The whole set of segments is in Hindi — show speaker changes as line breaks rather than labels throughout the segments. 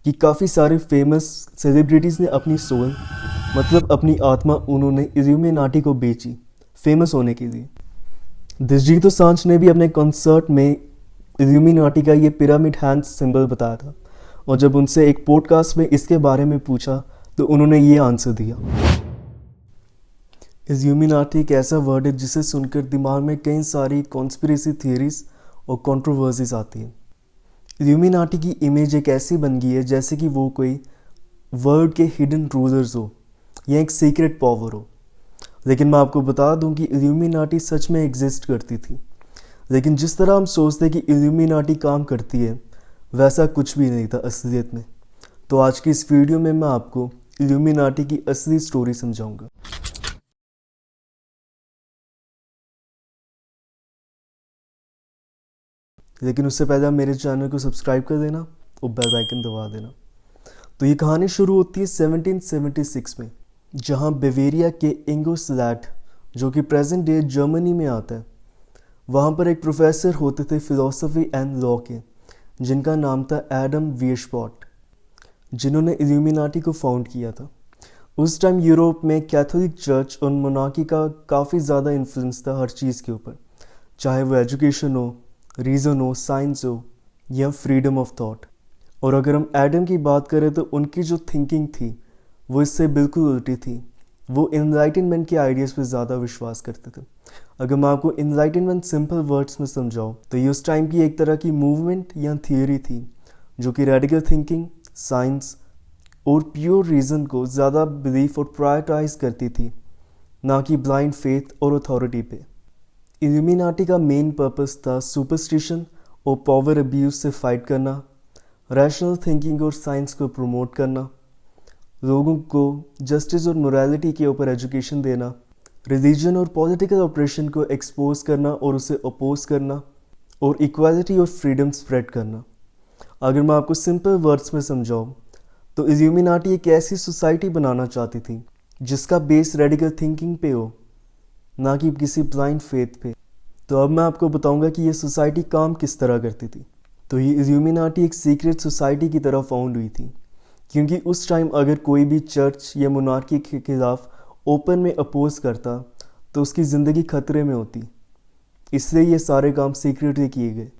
कि काफ़ी सारे फेमस सेलिब्रिटीज़ ने अपनी सोल मतलब अपनी आत्मा उन्होंने इल्यूमिनाटी को बेची फेमस होने के लिए। दिलजीत दोसांझ ने भी अपने कॉन्सर्ट में इल्यूमिनाटी का ये पिरामिड हैंड सिंबल बताया था, और जब उनसे एक पॉडकास्ट में इसके बारे में पूछा तो उन्होंने ये आंसर दिया। इल्यूमिनाटी एक ऐसा वर्ड है जिसे सुनकर दिमाग में कई सारी कॉन्स्पिरेसी थियरीज और कंट्रोवर्सीज आती हैं। इल्यूमिनाटी की इमेज एक ऐसी बन गई है जैसे कि वो कोई वर्ल्ड के हिडन रूलर्स हो या एक सीक्रेट पावर हो। लेकिन मैं आपको बता दूं कि इल्यूमिनाटी सच में एग्जिस्ट करती थी, लेकिन जिस तरह हम सोचते कि इल्यूमिनाटी काम करती है वैसा कुछ भी नहीं था असलियत में। तो आज की इस वीडियो में मैं आपको इल्यूमिनाटी की असली स्टोरी समझाऊंगा। लेकिन उससे पहले आप मेरे चैनल को सब्सक्राइब कर देना और बेल आइकन दबा देना। तो ये कहानी शुरू होती है 1776 में, जहाँ बेवेरिया के इंगोस्लैट जो कि प्रेजेंट डे जर्मनी में आता है, वहाँ पर एक प्रोफेसर होते थे फिलोसफी एंड लॉ के, जिनका नाम था एडम वीयरस्पॉट, जिन्होंने इल्यूमिनाटी को फाउंड किया था। उस टाइम यूरोप में कैथोलिक चर्च और मोनार्की का काफ़ी ज़्यादा इन्फ्लुएंस था हर चीज़ के ऊपर, चाहे वो एजुकेशन हो, रीज़न हो, साइंस हो या फ्रीडम ऑफ थॉट। और अगर हम एडम की बात करें तो उनकी जो थिंकिंग थी वो इससे बिल्कुल उल्टी थी। वो इनलाइटनमेंट के आइडियाज़ पे ज़्यादा विश्वास करते थे। अगर मैं आपको इनलाइटनमेंट सिंपल वर्ड्स में समझाऊँ तो ये उस टाइम की एक तरह की मूवमेंट या थियोरी थी जो कि रेडिकल थिंकिंग, साइंस और प्योर रीज़न को ज़्यादा बिलीफ और प्रायोरिटाइज करती थी, ना कि ब्लाइंड फेथ और अथॉरिटी पे। इल्यूमिनाटी का मेन पर्पस था सुपरस्टिशन और पावर अब्यूज से फाइट करना, रैशनल थिंकिंग और साइंस को प्रमोट करना, लोगों को जस्टिस और मोरालिटी के ऊपर एजुकेशन देना, रिलीजन और पॉलिटिकल ऑपरेशन को एक्सपोज करना और उसे अपोज करना, और इक्वालिटी और फ्रीडम स्प्रेड करना। अगर मैं आपको सिंपल वर्ड्स में समझाऊँ तो इल्यूमिनाटी एक ऐसी सोसाइटी बनाना चाहती थी जिसका बेस रेडिकल थिंकिंग पे हो, ना कि किसी ब्लाइंड फेथ पे। तो अब मैं आपको बताऊंगा कि ये सोसाइटी काम किस तरह करती थी। तो ये इल्यूमिनाटी एक सीक्रेट सोसाइटी की तरह फाउंड हुई थी, क्योंकि उस टाइम अगर कोई भी चर्च या मोनार्की के खिलाफ ओपन में अपोज करता तो उसकी ज़िंदगी खतरे में होती, इसलिए ये सारे काम सीक्रेटली किए गए।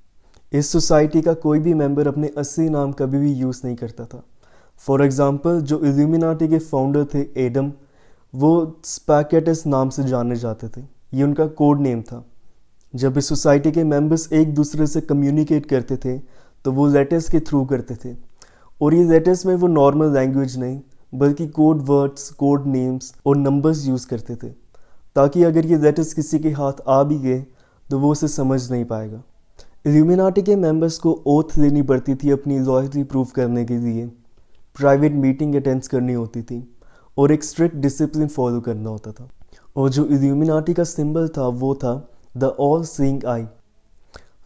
इस सोसाइटी का कोई भी मेंबर अपने असली नाम कभी भी यूज़ नहीं करता था। फॉर एग्ज़ाम्पल जो इल्यूमिनाटी के फाउंडर थे एडम, वो स्पैकेटस नाम से जाने जाते थे, ये उनका कोड नेम था। जब इस सोसाइटी के मेंबर्स एक दूसरे से कम्युनिकेट करते थे तो वो लेटर्स के थ्रू करते थे, और ये लेटर्स में वो नॉर्मल लैंग्वेज नहीं बल्कि कोड वर्ड्स, कोड नेम्स और नंबर्स यूज़ करते थे, ताकि अगर ये लेटर्स किसी के हाथ आ भी गए तो वो उसे समझ नहीं पाएगा। इल्यूमिनाटी के मेंबर्स को ओथ लेनी पड़ती थी अपनी लॉयल्टी प्रूव करने के लिए, प्राइवेट मीटिंग अटेंड करनी होती थी और एक स्ट्रिक्ट डिसिप्लिन फॉलो करना होता था। और जो इल्यूमिनाटी का सिंबल था वो था द ऑल सीइंग आई,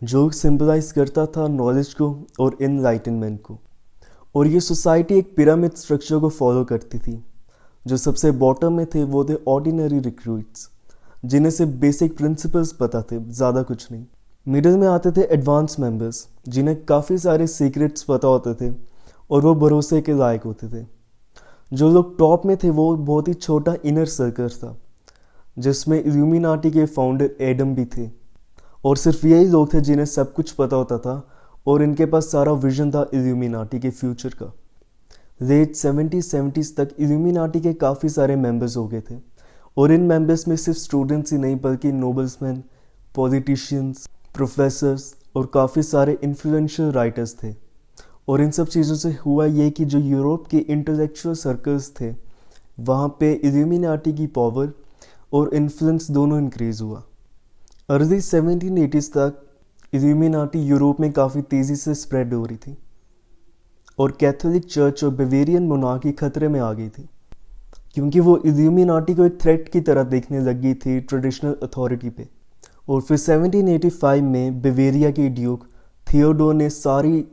जो सिंबलाइज करता था नॉलेज को और इनलाइटनमेंट को। और ये सोसाइटी एक पिरामिड स्ट्रक्चर को फॉलो करती थी। जो सबसे बॉटम में थे वो थे ऑर्डिनरी रिक्रूट्स, जिन्हें सिर्फ बेसिक प्रिंसिपल्स पता थे, ज़्यादा कुछ नहीं। मिडिल में आते थे एडवांस मेंबर्स, जिन्हें काफ़ी सारे सीक्रेट्स पता होते थे और वो भरोसे के लायक होते थे। जो लोग टॉप में थे वो बहुत ही छोटा इनर सर्कल था, जिसमें इल्यूमिनाटी के फाउंडर एडम भी थे, और सिर्फ यही लोग थे जिन्हें सब कुछ पता होता था और इनके पास सारा विजन था इल्यूमिनाटी के फ्यूचर का। लेट 70s तक इल्यूमिनाटी के काफ़ी सारे मेंबर्स हो गए थे, और इन मेंबर्स में सिर्फ स्टूडेंट्स ही नहीं बल्कि नोबल्समैन, पॉलिटिशियंस, प्रोफेसर्स और काफ़ी सारे इन्फ्लुएंशियल राइटर्स थे। और इन सब चीज़ों से हुआ ये कि जो यूरोप के इंटेलेक्चुअल सर्कल्स थे वहाँ पे इल्यूमिनाटी की पावर और इन्फ्लुएंस दोनों इंक्रीज़ हुआ। अर्ली 1780s तक इल्यूमिनाटी यूरोप में काफ़ी तेज़ी से स्प्रेड हो रही थी, और कैथोलिक चर्च और बेवेरियन मोनार्की खतरे में आ गई थी, क्योंकि वो इल्यूमिनाटी को एक थ्रेट की तरह देखने लग गई थी ट्रेडिशनल अथॉरिटी पे। और फिर 1785 में बेवेरिया के ड्यूक थियोडोर ने सारी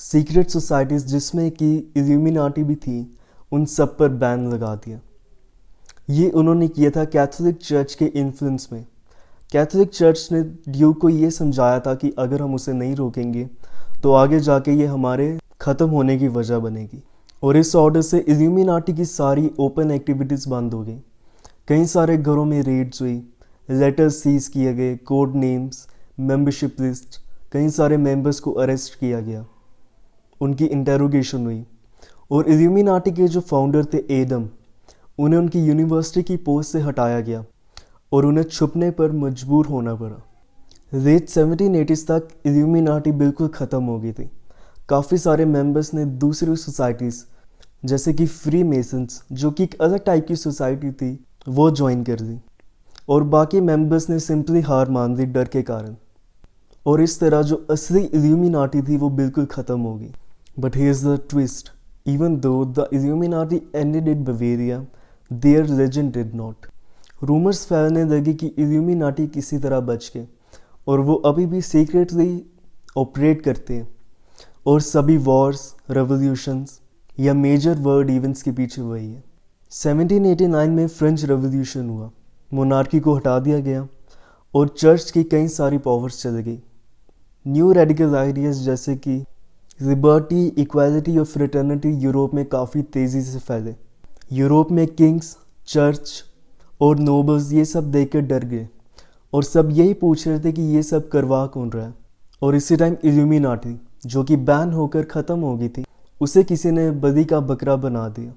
सीक्रेट सोसाइटीज़ जिसमें कि इल्यूमिनाटी भी थी उन सब पर बैन लगा दिया। ये उन्होंने किया था कैथोलिक चर्च के इन्फ्लुएंस में। कैथोलिक चर्च ने ड्यूक को ये समझाया था कि अगर हम उसे नहीं रोकेंगे तो आगे जाके ये हमारे ख़त्म होने की वजह बनेगी। और इस ऑर्डर से इल्यूमिनाटी की सारी ओपन एक्टिविटीज़ बंद हो गई। कई सारे घरों में रेड्स हुई, लेटर्स सीज किए गए, कोड नेम्स, मेंबरशिप लिस्ट, कई सारे मेंबर्स को अरेस्ट किया गया, उनकी इंटेरोगेशन हुई। और इल्यूमिनाटी के जो फाउंडर थे एडम, उन्हें उनकी यूनिवर्सिटी की पोस्ट से हटाया गया और उन्हें छुपने पर मजबूर होना पड़ा। लेट 1780s तक इल्यूमिनाटी बिल्कुल ख़त्म हो गई थी। काफ़ी सारे मेंबर्स ने दूसरी सोसाइटीज़ जैसे कि फ्री मेसन्स, जो कि एक अलग टाइप की सोसाइटी थी, वो ज्वाइन कर दी और बाकी मेंबर्स ने सिंपली हार मान ली डर के कारण। और इस तरह जो असली इल्यूमिनाटी थी वो बिल्कुल ख़त्म हो गई। But here is the twist, even though the Illuminati ended in Bavaria, their legend did not. Rumours फैलने लगी कि इल्यूमिनाटी किसी तरह बच गए और वो अभी भी सीक्रेटली ऑपरेट करते हैं और सभी वॉर्स, रेवोल्यूशंस या मेजर वर्ल्ड इवेंट्स के पीछे वही है। 1789 में फ्रेंच रेवोल्यूशन हुआ, मोनार्की को हटा दिया गया और चर्च की कई सारी पावर्स चली गई। न्यू रेडिकल आइडियाज़ जैसे कि लिबर्टी, इक्वालिटी और फ्रेटर्निटी यूरोप में काफ़ी तेज़ी से फैले। यूरोप में किंग्स, चर्च और नोबल्स ये सब देख कर डर गए और सब यही पूछ रहे थे कि ये सब करवा कौन रहा है। और इसी टाइम इल्यूमिनाटी, जो कि बैन होकर ख़त्म हो गई थी, उसे किसी ने बलि का बकरा बना दिया,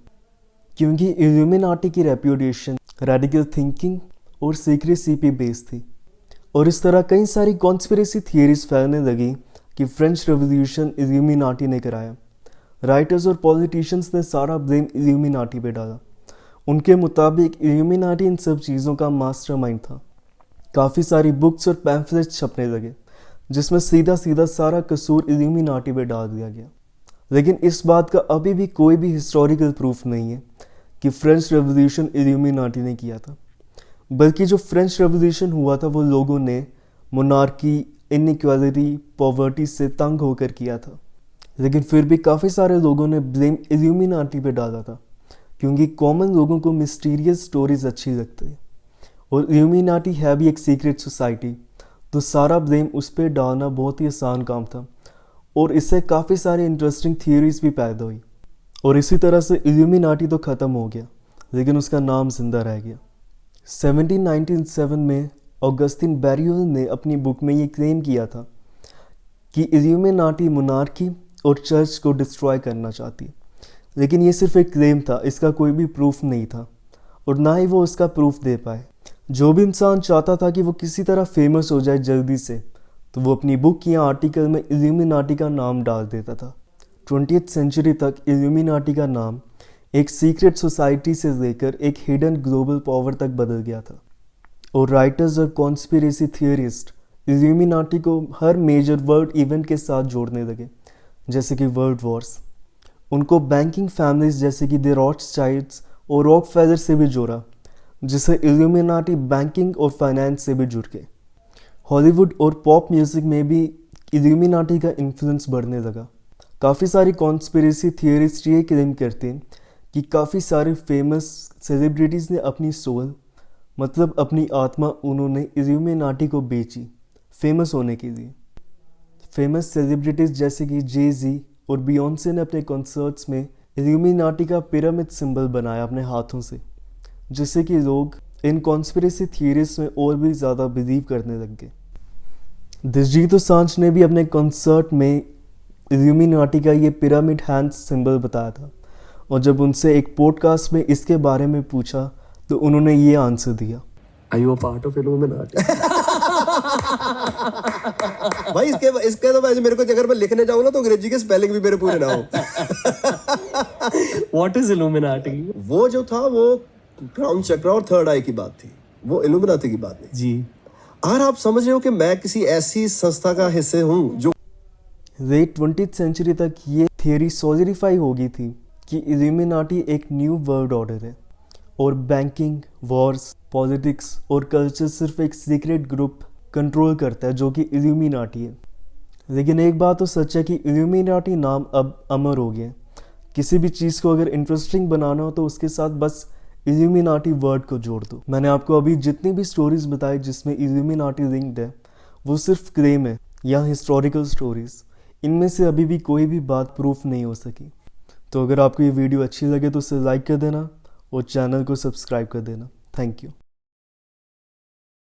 क्योंकि इल्यूमिनाटी की रेप्यूटेशन रेडिकल थिंकिंग और सीक्रेसी पे बेस थी। और इस तरह कई सारी कॉन्स्पिरेसी थियरीज फैलने लगी कि फ्रेंच रेवोल्यूशन इल्यूमिनाटी ने कराया। राइटर्स और पॉलिटिशियंस ने सारा ब्लेम इल्यूमिनाटी पे डाला। उनके मुताबिक इल्यूमिनाटी इन सब चीज़ों का मास्टरमाइंड था। काफ़ी सारी बुक्स और पैम्फलेट्स छपने लगे जिसमें सीधा सीधा सारा कसूर इल्यूमिनाटी पे डाल दिया गया। लेकिन इस बात का अभी भी कोई भी हिस्टोरिकल प्रूफ नहीं है कि फ्रेंच रेवोल्यूशन इल्यूमिनाटी ने किया था, बल्कि जो फ्रेंच रेवोल्यूशन हुआ था वो लोगों ने मोनार्की, इनइक्वालिटी, पॉवर्टी से तंग होकर किया था। लेकिन फिर भी काफ़ी सारे लोगों ने ब्लेम इल्यूमिनाटी पे डाला था, क्योंकि कॉमन लोगों को मिस्टीरियस स्टोरीज अच्छी लगती है और इल्यूमिनाटी है भी एक सीक्रेट सोसाइटी, तो सारा ब्लेम उस पर डालना बहुत ही आसान काम था और इससे काफ़ी सारी इंटरेस्टिंग थियरीज भी पैदा हुई। और इसी तरह से इल्यूमिनाटी तो ख़त्म हो गया, लेकिन उसका नाम जिंदा रह गया। 1797 में ऑगस्टिन बैरियल ने अपनी बुक में ये क्लेम किया था कि इल्यूमिनाटी मोनार्की और चर्च को डिस्ट्रॉय करना चाहती है, लेकिन ये सिर्फ एक क्लेम था, इसका कोई भी प्रूफ नहीं था और ना ही वो इसका प्रूफ दे पाए। जो भी इंसान चाहता था कि वो किसी तरह फेमस हो जाए जल्दी से, तो वो अपनी बुक या आर्टिकल में इल्यूमिनाटी का नाम डाल देता था। 20th सेंचुरी तक इल्यूमिनाटी का नाम एक सीक्रेट सोसाइटी से लेकर एक हिडन ग्लोबल पावर तक बदल गया था और राइटर्स और कॉन्स्पिरेसी थियरिस्ट इल्यूमिनाटी को हर मेजर वर्ल्ड इवेंट के साथ जोड़ने लगे, जैसे कि वर्ल्ड वॉर्स। उनको बैंकिंग फैमिलीज जैसे कि द रॉथस्चाइल्ड्स और रॉकफेलर से भी जोड़ा, जिससे इल्यूमिनाटी बैंकिंग और फाइनेंस से भी जुड़ गए। हॉलीवुड और पॉप म्यूज़िक में भी इल्यूमिनाटी का इन्फ्लुएंस बढ़ने लगा। काफ़ी सारी कॉन्स्पिरेसी थियरिस्ट ये क्लेम करते हैं कि काफ़ी सारे फेमस सेलिब्रिटीज़ ने अपनी सोल, मतलब अपनी आत्मा, उन्होंने इल्यूमिनाटी को बेची फेमस होने के लिए। फेमस सेलिब्रिटीज़ जैसे कि जे-ज़ी और बियॉन्से ने अपने कॉन्सर्ट्स में इल्यूमिनाटी का पिरामिड सिंबल बनाया अपने हाथों से, जिससे कि लोग इन कॉन्स्पिरेसी थियरीज में और भी ज़्यादा बिलीव करने लग गए। दिलजीत दोसांझ ने भी अपने कॉन्सर्ट में इल्यूमिनाटी का ये पिरामिड हैंड सिंबल बताया था और जब उनसे एक पॉडकास्ट में इसके बारे में पूछा तो उन्होंने ये आंसर दिया,
Are you a part of Illuminati? भाई इसके तो वैसे मेरे को अगर मैं लिखने जाऊँ ना तो अंग्रेजी के स्पेलिंग भी मेरे पूरे ना हो।
What is Illuminati?
वो जो था वो क्राउन चक्र और थर्ड आई की बात थी, वो इल्यूमिनाटी की बात नहीं
जी।
और आप समझ रहे हो कि मैं किसी ऐसी संस्था का हिस्से हूँ जो
लेट 20th सेंचुरी तक ये थियरी सॉलिडिफाई हो गई थी कि इल्यूमिनाटी एक न्यू वर्ल्ड ऑर्डर है और बैंकिंग, वॉर्स, पॉलिटिक्स और कल्चर सिर्फ एक सीक्रेट ग्रुप कंट्रोल करता है जो कि इल्यूमिनाटी है। लेकिन एक बात तो सच है कि इल्यूमिनाटी नाम अब अमर हो गया। किसी भी चीज़ को अगर इंटरेस्टिंग बनाना हो तो उसके साथ बस इल्यूमिनाटी वर्ड को जोड़ दो। मैंने आपको अभी जितनी भी स्टोरीज बताई जिसमें इल्यूमिनाटी लिंक्ड है वो सिर्फ क्लेम है या हिस्टोरिकल स्टोरीज। इनमें से अभी भी कोई भी बात प्रूफ नहीं हो सकी। तो अगर आपको ये वीडियो अच्छी लगे तो उसे लाइक कर देना और चैनल को सब्सक्राइब कर देना। Thank you.